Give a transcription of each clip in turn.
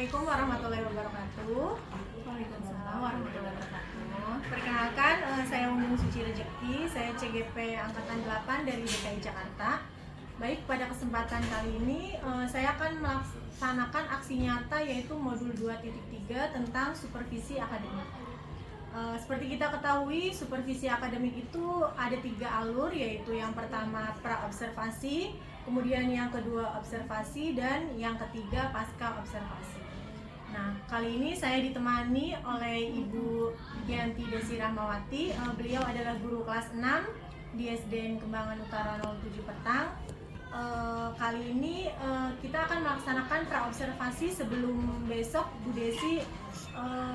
Assalamualaikum warahmatullahi wabarakatuh. Waalaikumsalam warahmatullahi wabarakatuh. Perkenalkan, saya Umi Suci Rejeki, saya CGP Angkatan 8 dari DKI Jakarta. Baik, pada kesempatan kali ini saya akan melaksanakan aksi nyata yaitu modul 2.3 tentang supervisi akademik. Seperti kita ketahui, supervisi akademik itu ada 3 alur, yaitu yang pertama pra-observasi, kemudian yang kedua observasi, dan yang ketiga pasca observasi. Nah, kali ini saya ditemani oleh Ibu Gianti Desi Rahmawati. Beliau adalah guru kelas 6 di SDN Kembangan Utara 07 Petang. Kali ini kita akan melaksanakan pra-observasi sebelum besok Bu Desi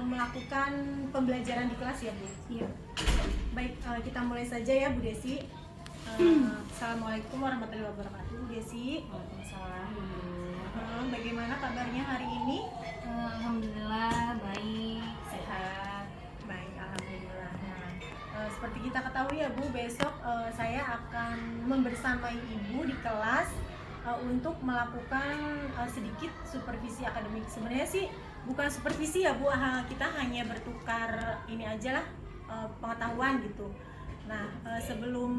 melakukan pembelajaran di kelas ya Bu? Iya. Baik, kita mulai saja ya Bu Desi. Assalamualaikum warahmatullahi wabarakatuh Bu Desi. Waalaikumsalam. Bagaimana kabarnya hari ini? Alhamdulillah baik, sehat. Baik, alhamdulillah. Nah, seperti kita ketahui ya Bu, besok saya akan membersamai Ibu di kelas untuk melakukan sedikit supervisi akademik. Sebenarnya sih bukan supervisi ya Bu, kita hanya bertukar ini aja lah, pengetahuan gitu. Nah, sebelum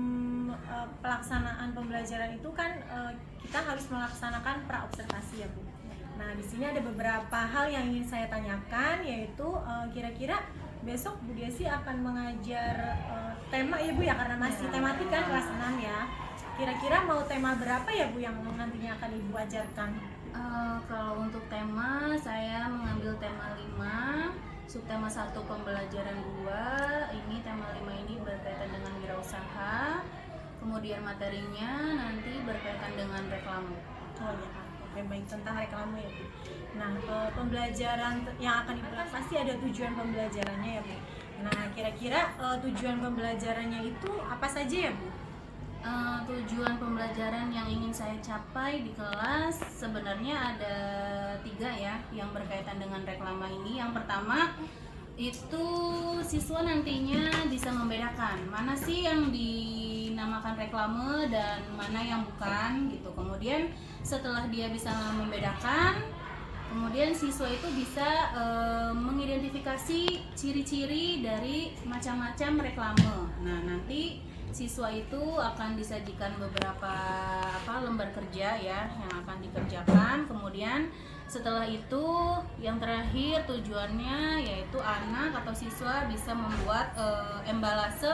pelaksanaan pembelajaran itu kan kita harus melaksanakan pra-observasi ya Bu. Nah, di sini ada beberapa hal yang ingin saya tanyakan, yaitu kira-kira besok Bu Desi akan mengajar tema ya Bu ya, karena masih tematik kan kelas 6 ya. Kira-kira mau tema berapa ya Bu yang nantinya akan Ibu ajarkan? Kalau untuk tema, saya mengambil tema 5, subtema 1 pembelajaran 2. Ini tema 5 ini berkaitan dengan wirausaha. Kemudian materinya nanti berkaitan dengan reklame. Oh ya, oke, baik, tentang reklame ya Bu. Nah, pembelajaran yang akan Ibu lakukan pasti ada tujuan pembelajarannya ya Bu. Nah, kira-kira tujuan pembelajarannya itu apa saja ya Bu? Tujuan pembelajaran yang ingin saya capai di kelas sebenarnya ada 3 ya, yang berkaitan dengan reklama ini. Yang pertama itu siswa nantinya bisa membedakan mana sih yang dinamakan reklame dan mana yang bukan gitu. Kemudian setelah dia bisa membedakan, kemudian siswa itu bisa mengidentifikasi ciri-ciri dari macam-macam reklame. Nah, nanti siswa itu akan disajikan beberapa lembar kerja ya yang akan dikerjakan. Kemudian setelah itu yang terakhir tujuannya yaitu anak atau siswa bisa membuat embalase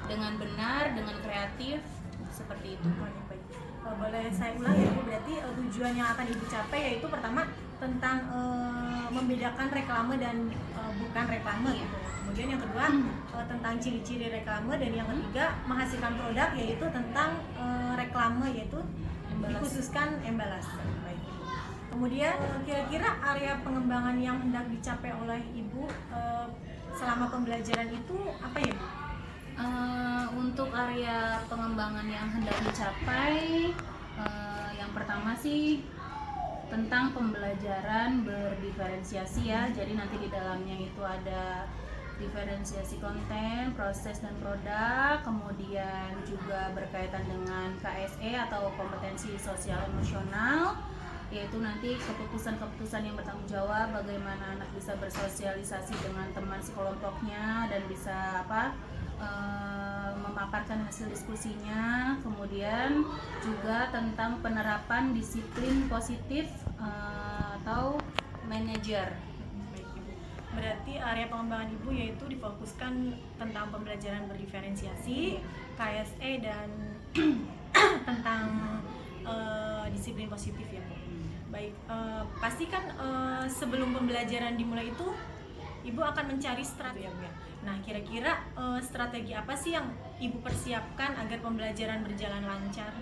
dengan benar, dengan kreatif, seperti itu. Boleh saya ulang ya Bu, berarti tujuan yang akan Ibu capai yaitu pertama tentang membedakan reklame dan bukan reklame gitu. Kemudian yang kedua tentang ciri-ciri reklame, dan yang ketiga menghasilkan produk yaitu tentang reklame, yaitu dikhususkan embalase. Baik. Kemudian kira-kira area pengembangan yang hendak dicapai oleh Ibu selama pembelajaran itu apa ya Bu? Untuk area pengembangan yang hendak dicapai, yang pertama sih tentang pembelajaran berdiferensiasi ya. Jadi nanti di dalamnya itu ada diferensiasi konten, proses dan produk, kemudian juga berkaitan dengan KSE atau kompetensi sosial emosional, yaitu nanti keputusan-keputusan yang bertanggung jawab, bagaimana anak bisa bersosialisasi dengan teman sekelompoknya dan bisa memaparkan hasil diskusinya. Kemudian juga tentang penerapan disiplin positif atau manajer. Berarti area pengembangan Ibu yaitu difokuskan tentang pembelajaran berdiferensiasi, KSE, dan tentang disiplin positif ya Bu. Baik, pastikan sebelum pembelajaran dimulai itu Ibu akan mencari strategi ya Bu ya. Nah, kira-kira strategi apa sih yang Ibu persiapkan agar pembelajaran berjalan lancar?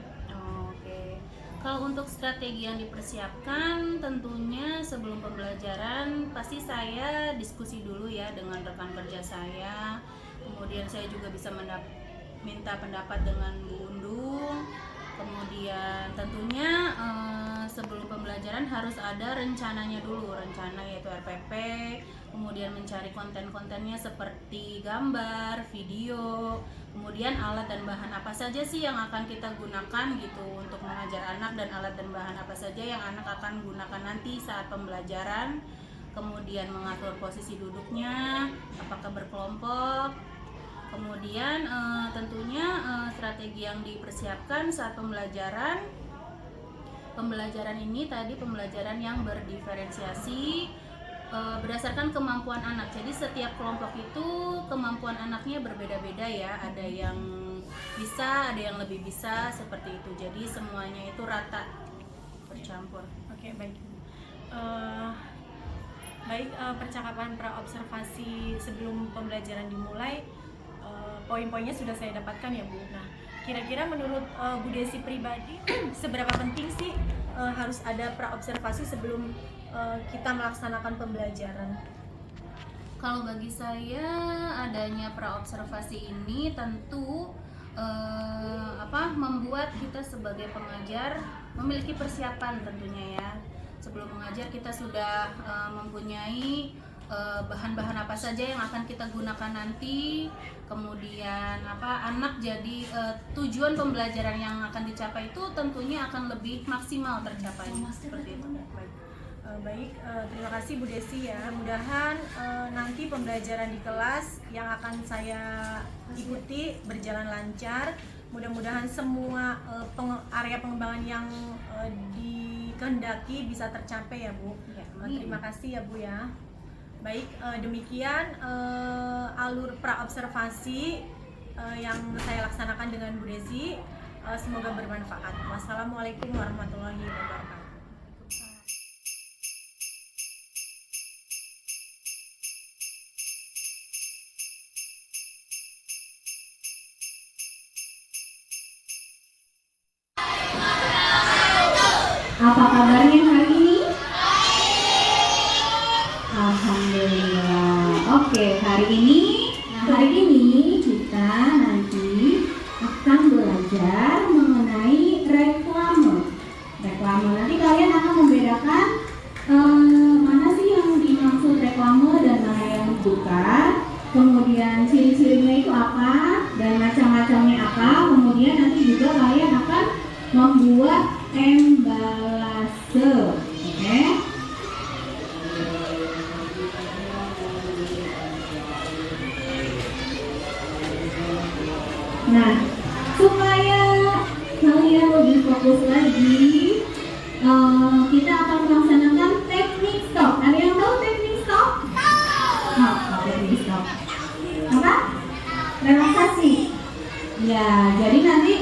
Oke. Kalau untuk strategi yang dipersiapkan, tentunya sebelum pembelajaran pasti saya diskusi dulu ya dengan rekan kerja saya. Kemudian saya juga bisa minta pendapat dengan Bu Undung. Kemudian tentunya sebelum pembelajaran harus ada rencananya dulu, rencana yaitu RPP, kemudian mencari konten-kontennya seperti gambar, video, kemudian alat dan bahan apa saja sih yang akan kita gunakan gitu untuk mengajar anak, dan alat dan bahan apa saja yang anak akan gunakan nanti saat pembelajaran. Kemudian mengatur posisi duduknya, apakah berkelompok. Kemudian tentunya strategi yang dipersiapkan saat pembelajaran ini tadi pembelajaran yang berdiferensiasi berdasarkan kemampuan anak. Jadi setiap kelompok itu kemampuan anaknya berbeda-beda ya. Ada yang bisa, ada yang lebih bisa, seperti itu. Jadi semuanya itu rata, bercampur. Oke, baik. Percakapan pra-observasi sebelum pembelajaran dimulai, poin-poinnya sudah saya dapatkan ya Bu. Nah, kira-kira menurut Bu Desi pribadi, seberapa penting sih harus ada pra-observasi sebelum kita melaksanakan pembelajaran? Kalau bagi saya adanya pra-observasi ini tentu membuat kita sebagai pengajar memiliki persiapan tentunya ya. Sebelum mengajar kita sudah mempunyai bahan-bahan apa saja yang akan kita gunakan nanti. Kemudian anak jadi tujuan pembelajaran yang akan dicapai itu tentunya akan lebih maksimal tercapai. Seperti itu. Terima kasih Bu Desi ya. Mudahan nanti pembelajaran di kelas yang akan saya ikuti berjalan lancar. Mudah-mudahan semua area pengembangan yang dikehendaki bisa tercapai ya Bu. Ya, terima kasih ya Bu ya. Baik, demikian alur pra-observasi yang saya laksanakan dengan Bu Desi. Semoga bermanfaat. Wassalamualaikum warahmatullahi wabarakatuh. Apa kabarnya hari ini? Alhamdulillah. Oke, hari ini kita nanti akan belajar mengenai reklame. Nanti kalian akan membedakan mana sih yang dimaksud reklame dan mana yang bukan. Kemudian ciri-cirinya itu apa dan macam-macamnya apa. Kemudian nanti juga kalian akan membuat embalase. Oke? Nah, supaya kalian lebih fokus lagi, kita akan melaksanakan teknik stop. Ada yang tahu teknik stop? Teknik stop. Apa? Relaksasi. Ya, jadi nanti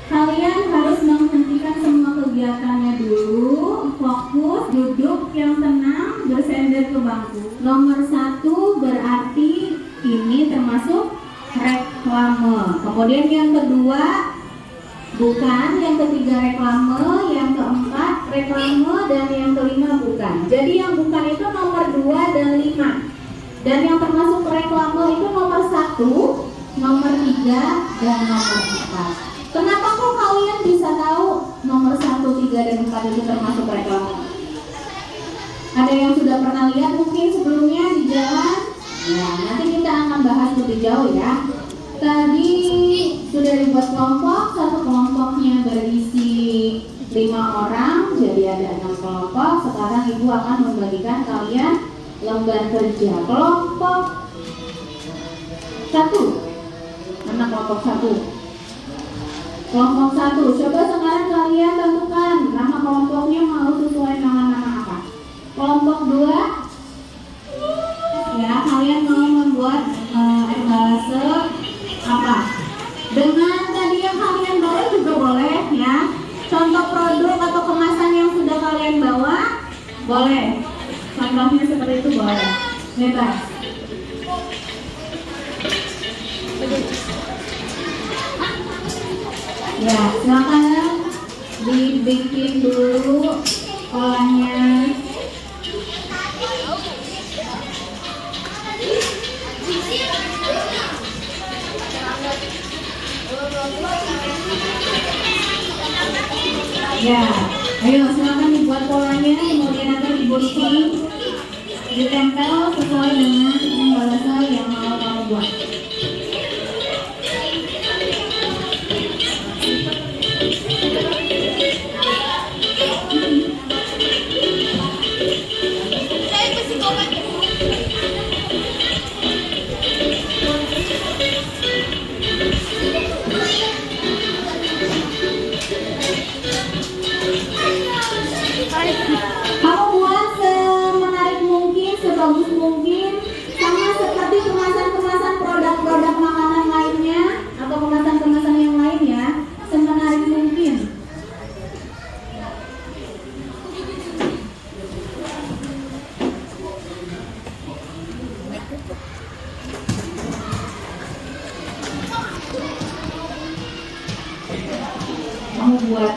kalian harus menghentikan semua kegiatannya dulu, fokus, duduk yang tenang, bersender ke bangku. Nomor 1 berarti ini termasuk reklame. Kemudian yang kedua bukan, yang ketiga reklame, yang keempat reklame, dan yang kelima bukan. Jadi yang bukan itu nomor 2 dan 5. Dan yang termasuk reklame itu nomor 1, nomor 3, dan nomor 4. Kenapa kok kalian bisa tahu nomor 1, 3, dan 4 itu termasuk reklame? Ada yang sudah pernah lihat mungkin sebelumnya di jalan? Ya, nanti kita akan bahas lebih jauh ya. Tadi sudah dibuat kelompok, satu kelompoknya berisi 5 orang, jadi ada 6 kelompok. Sekarang Ibu akan membagikan kalian lembar kerja. Kelompok 1, mana kelompok 1? Kelompok 1, coba sekarang kalian tentukan nama kelompoknya mau sesuai nama-nama apa. Kelompok 2, ya kalian mau membuat embalase apa? Dengan tadi yang kalian bawa juga boleh ya. Contoh produk atau kemasan yang sudah kalian bawa boleh. Contohnya seperti itu boleh. Bebas. Ya, silakan dibikin dulu polanya. Ya, ayo silakan dibuat polanya, kemudian akan digunting, ditempel sesuai dengan bahasa yang mau kamu buat. Kamu buat semenarik mungkin, sebagus mungkin, sama seperti kemasan-kemasan produk-produk makanan lainnya atau kemasan-kemasan yang lain ya, semenarik mungkin. Kamu buat.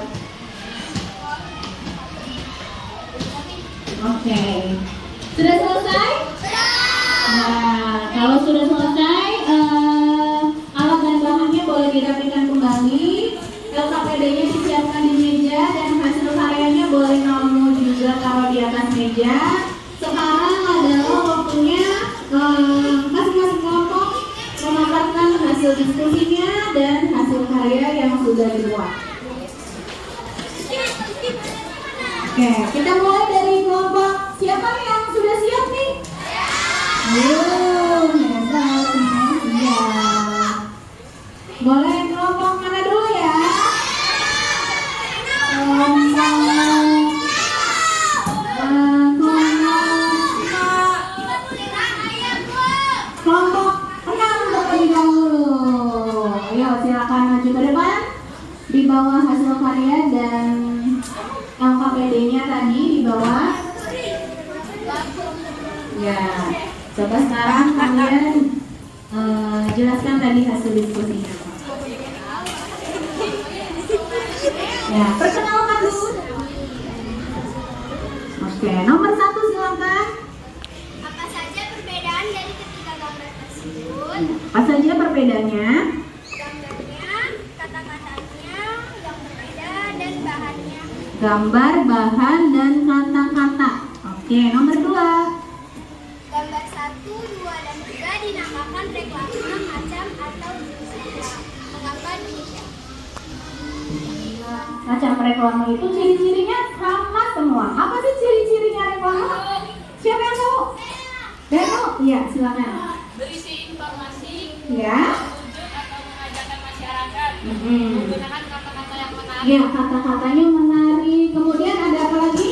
Oke, sudah selesai? Nah, kalau sudah selesai, alat dan bahannya boleh dirapikan kembali. LKPD-nya disiapkan di meja dan hasil karyanya boleh kamu juga taruh di atas meja. Sekarang adalah waktunya masing-masing kelompok memaparkan hasil diskusinya dan hasil karya yang sudah dibuat. Oke, kita mulai dari kelompok. Siapa yang sudah siap nih? Hebat, semuanya siap. Boleh kelompok mana dulu ya? Kelompok 6 terlebih dahulu. Ayo silakan maju ke depan. Di bawah hasil karya dan LKPD-nya tadi di bawah. Ya, coba sekarang kalian jelaskan tadi hasil diskusinya. Ya, perkenalkan dulu. Oke, nomor 1 silakan. Apa saja perbedaan dari ketiga gambar tersebut? Apa saja perbedaannya? Gambarnya, kata-katanya yang berbeda, dan bahannya. Gambar, bahan, dan kata-kata. Oke, nomor 2. Gambar 1, 2, dan 3 dinamakan reklama, macam, atau jenis. Mengapa demikian? Macam reklame itu ciri-cirinya sama semua. Apa sih ciri-cirinya reklame? Siapa yang tahu? Deno? Iya, silakan. Berisi informasi, Ya. tujuan atau mengajarkan masyarakat, Mm-hmm. menggunakan kata-kata yang menarik, Ya, kata-katanya menarik. Kemudian ada apa lagi?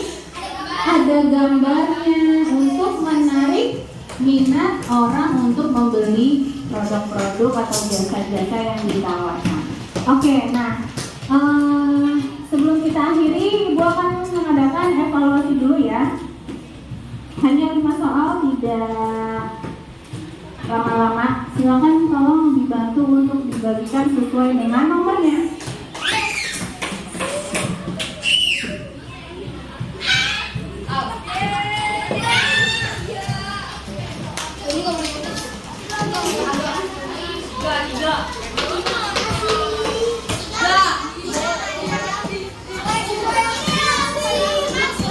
Ada gambarnya untuk menarik minat orang untuk membeli produk-produk atau jasa-jasa yang ditawarkan. Oke, nah sebelum kita akhiri, Ibu akan mengadakan evaluasi dulu ya. Hanya 5 soal, tidak lama-lama. Silakan tolong dibantu untuk dibagikan sesuai dengan nomornya.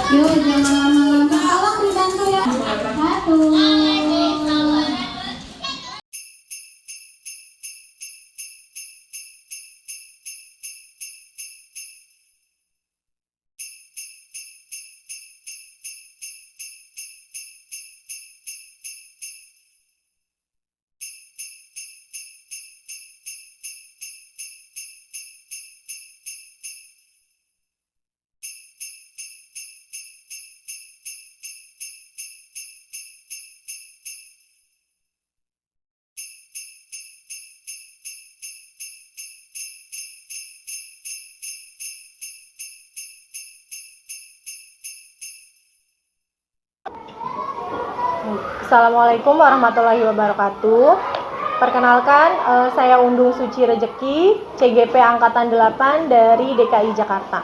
Yuk, jangan lama-lama. Tolong dibantu ya. 1. Assalamualaikum warahmatullahi wabarakatuh. Perkenalkan, saya Undung Suci Rejeki, CGP Angkatan 8 dari DKI Jakarta.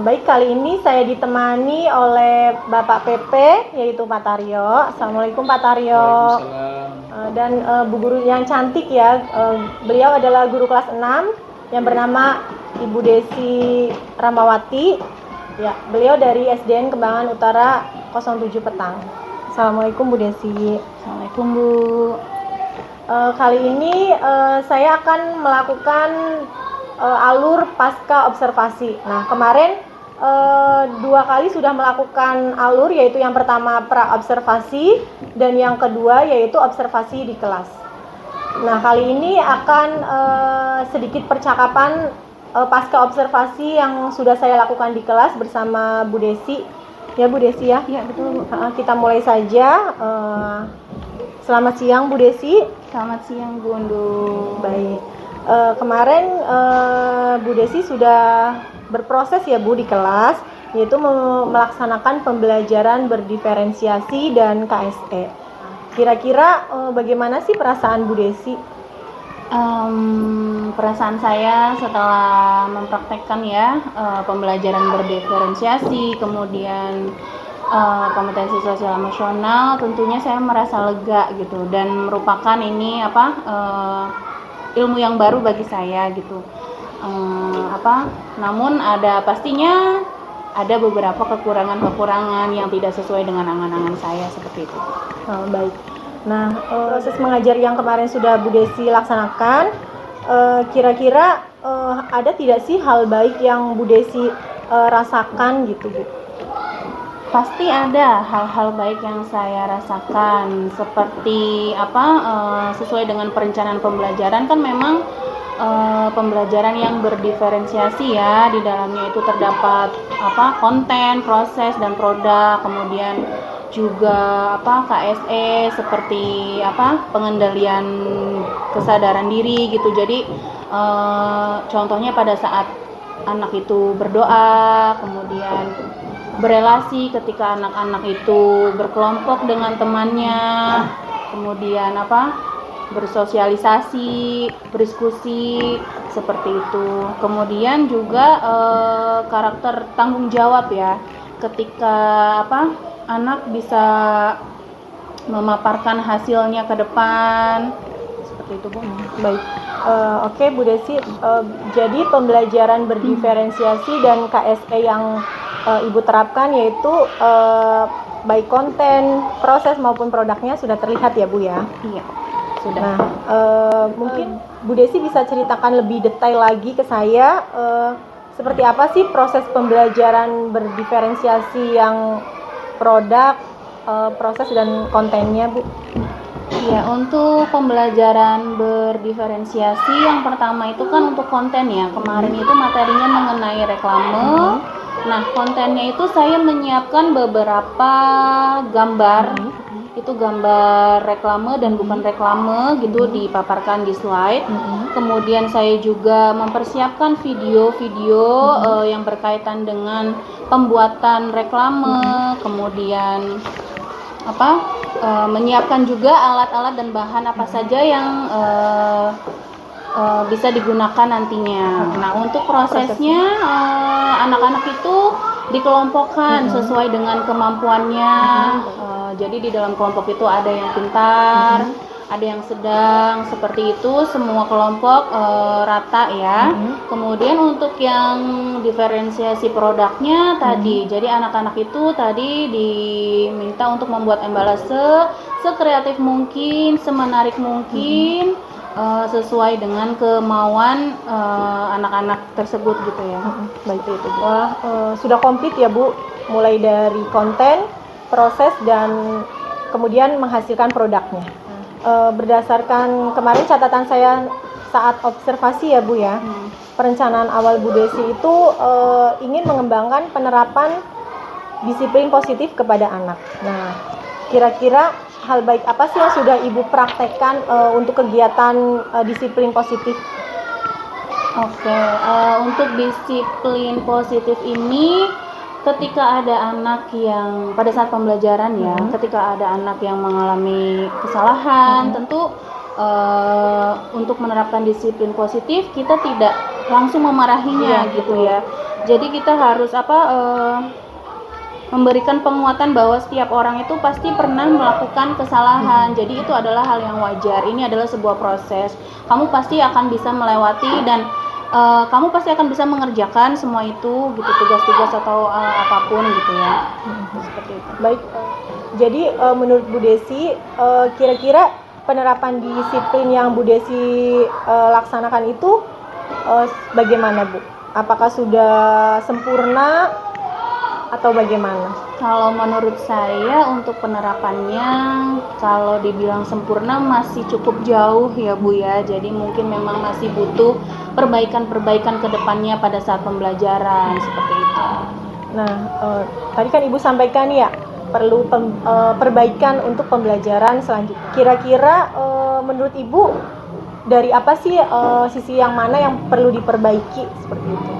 Baik, kali ini saya ditemani oleh Bapak PP, yaitu Pak Taryo. Assalamualaikum Pak Taryo. Dan Bu Guru yang cantik ya, beliau adalah guru kelas 6 yang bernama Ibu Desi Ramawati. Ya, beliau dari SDN Kembangan Utara 07 Petang. Assalamualaikum Bu Desi. Assalamualaikum Bu. Kali ini saya akan melakukan alur pasca observasi. Nah, kemarin 2 kali sudah melakukan alur, yaitu yang pertama pra observasi dan yang kedua yaitu observasi di kelas. Nah, kali ini akan sedikit percakapan pasca observasi yang sudah saya lakukan di kelas bersama Bu Desi. Ya Bu Desi ya? Iya betul Bu. Kita mulai saja. Selamat siang Bu Desi. Selamat siang Bu Undu. Baik. Kemarin Bu Desi sudah berproses ya Bu di kelas, yaitu melaksanakan pembelajaran berdiferensiasi dan KSE. Kira-kira bagaimana sih perasaan Bu Desi? Perasaan saya setelah mempraktekkan ya pembelajaran berdiferensiasi, kemudian kompetensi sosial emosional, tentunya saya merasa lega gitu, dan merupakan ini ilmu yang baru bagi saya gitu. Namun pastinya ada beberapa kekurangan yang tidak sesuai dengan angan-angan saya seperti itu. Baik. Nah, proses mengajar yang kemarin sudah Bu Desi laksanakan, kira-kira ada tidak sih hal baik yang Bu Desi rasakan gitu Bu? Pasti ada hal-hal baik yang saya rasakan, seperti sesuai dengan perencanaan pembelajaran kan memang pembelajaran yang berdiferensiasi ya, di dalamnya itu terdapat konten, proses dan produk, kemudian juga KSE seperti pengendalian kesadaran diri gitu. Jadi contohnya pada saat anak itu berdoa, kemudian berelasi ketika anak-anak itu berkelompok dengan temannya, kemudian bersosialisasi, berdiskusi seperti itu. Kemudian juga karakter tanggung jawab ya, ketika anak bisa memaparkan hasilnya ke depan seperti itu Bu. Baik. Oke Bu Desi, jadi pembelajaran berdiferensiasi dan KSE yang Ibu terapkan yaitu baik konten, proses maupun produknya sudah terlihat ya Bu ya? Iya, sudah. Nah, mungkin Bu Desi bisa ceritakan lebih detail lagi ke saya seperti apa sih proses pembelajaran berdiferensiasi yang produk, proses dan kontennya Bu? Iya, untuk pembelajaran berdiferensiasi yang pertama itu kan untuk konten ya. Kemarin itu materinya mengenai reklame. Nah, kontennya itu saya menyiapkan beberapa gambar. Itu gambar reklame dan bukan reklame gitu, dipaparkan di slide. Kemudian saya juga mempersiapkan video-video yang berkaitan dengan pembuatan reklame, kemudian menyiapkan juga alat-alat dan bahan apa saja yang bisa digunakan nantinya. Nah, untuk prosesnya anak-anak itu dikelompokkan sesuai dengan kemampuannya. Jadi di dalam kelompok itu ada yang pintar, ada yang sedang, seperti itu, semua kelompok rata ya. Kemudian untuk yang diferensiasi produknya tadi, jadi anak-anak itu tadi diminta untuk membuat embalase sekreatif mungkin, semenarik mungkin, sesuai dengan kemauan anak-anak tersebut gitu ya. Baik itu. Wah, sudah komplit ya Bu, mulai dari konten, proses dan kemudian menghasilkan produknya. Berdasarkan kemarin catatan saya saat observasi ya Bu ya, perencanaan awal Bu Desi itu ingin mengembangkan penerapan disiplin positif kepada anak. Nah, kira-kira hal baik apa sih yang sudah Ibu praktekkan untuk kegiatan disiplin positif? Oke, untuk disiplin positif ini ketika ada anak yang pada saat pembelajaran ya, ketika ada anak yang mengalami kesalahan, tentu untuk menerapkan disiplin positif kita tidak langsung memarahinya gitu ya. Jadi kita harus memberikan penguatan bahwa setiap orang itu pasti pernah melakukan kesalahan. Jadi itu adalah hal yang wajar. Ini adalah sebuah proses. Kamu pasti akan bisa melewati dan kamu pasti akan bisa mengerjakan semua itu gitu, tugas-tugas atau apapun gitu ya. Seperti itu. Baik, jadi menurut Bu Desi, kira-kira penerapan disiplin yang Bu Desi laksanakan itu bagaimana Bu? Apakah sudah sempurna atau bagaimana? Kalau menurut saya untuk penerapannya, kalau dibilang sempurna masih cukup jauh ya Bu ya. Jadi mungkin memang masih butuh perbaikan-perbaikan ke depannya pada saat pembelajaran seperti itu. Nah, tadi kan Ibu sampaikan ya perlu perbaikan untuk pembelajaran selanjutnya. Kira-kira menurut Ibu dari apa sih sisi yang mana yang perlu diperbaiki seperti itu?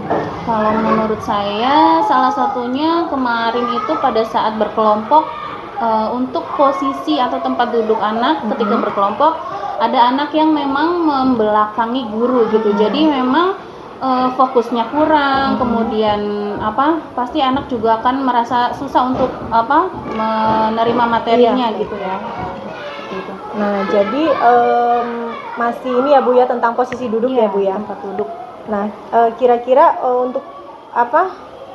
Kalau menurut saya salah satunya kemarin itu pada saat berkelompok, untuk posisi atau tempat duduk anak ketika berkelompok, ada anak yang memang membelakangi guru gitu. Jadi memang fokusnya kurang, kemudian pasti anak juga akan merasa susah untuk menerima materinya gitu ya. Gitu. Nah, jadi masih ini ya Bu ya tentang posisi duduk ya Bu ya. Tempat duduk. Nah, kira-kira untuk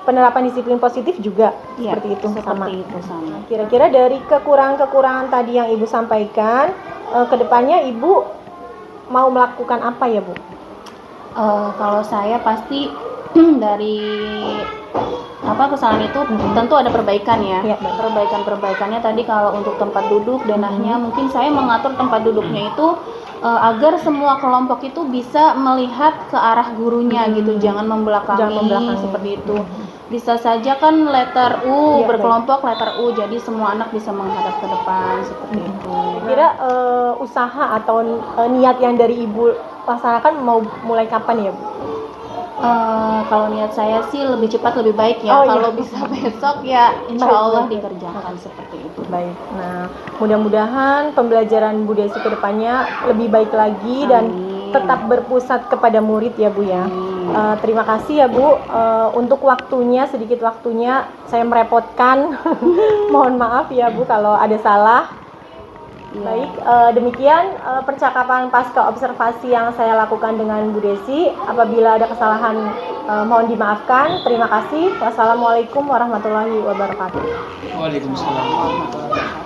penerapan disiplin positif juga seperti itu sama. Sama. Kira-kira dari kekurangan-kekurangan tadi yang Ibu sampaikan, kedepannya Ibu mau melakukan apa ya Bu? Kalau saya pasti dari kesalahan itu tentu ada perbaikan ya. Perbaikannya tadi kalau untuk tempat duduk denahnya mungkin saya mengatur tempat duduknya itu agar semua kelompok itu bisa melihat ke arah gurunya gitu, jangan membelakangi seperti itu. Bisa saja kan letter U berkelompok letter U, jadi semua anak bisa menghadap ke depan seperti itu. Kira usaha atau niat yang dari Ibu laksanakan mau mulai kapan ya Bu? Kalau niat saya sih lebih cepat lebih baik ya. Kalau bisa besok ya insya Allah dikerjakan seperti itu. Baik. Nah, mudah-mudahan pembelajaran Bu Desi ke depannya lebih baik lagi dan tetap berpusat kepada murid ya Bu ya. Terima kasih ya Bu untuk waktunya, sedikit waktunya saya merepotkan. Mohon maaf ya Bu kalau ada salah. Baik, demikian percakapan pasca observasi yang saya lakukan dengan Bu Desi. Apabila ada kesalahan mohon dimaafkan. Terima kasih. Wassalamualaikum warahmatullahi wabarakatuh. Waalaikumsalam.